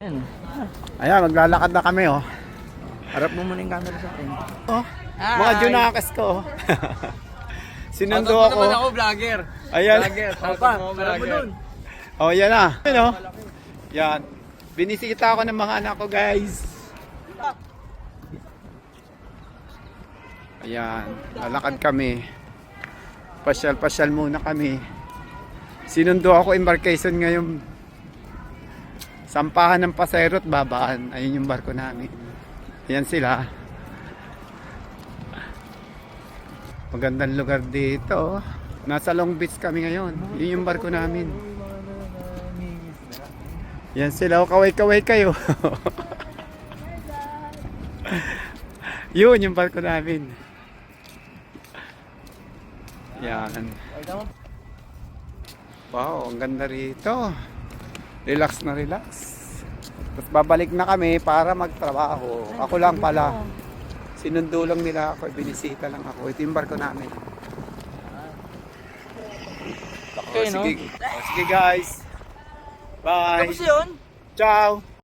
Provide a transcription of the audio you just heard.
Ayan, maglalakad na kami, oh. Harap mo muna yung camera sa akin. Oh, mga junakas ko, oh. Sinundo Shoutout mo ako. naman ako, vlogger. Ayan. Vlogger. Shoutout mo, vlogger. Oh, yan na. Ano? Yan. Binisita ako ng mga anak ko, guys. Ayan, lalakad kami. Pasyal-pasyal muna kami. Sinundo ako embarkation ngayon. Sampahan ng Pasero at babaan. Ayun yung barko namin. Ayan sila. Magandang lugar dito. Nasa Long Beach kami ngayon. Yun yung barko namin. Yan sila. Kaway-kaway kayo. Yun yung barko namin. Yan. Wow, ang ganda rito. Relax na relax. Tapos babalik na kami para magtrabaho. Ako lang pala. Sinundo lang nila ako. Binisita lang ako. Ito yung barko namin. Okay, no? Sige guys. Bye. Tapos yun? Ciao.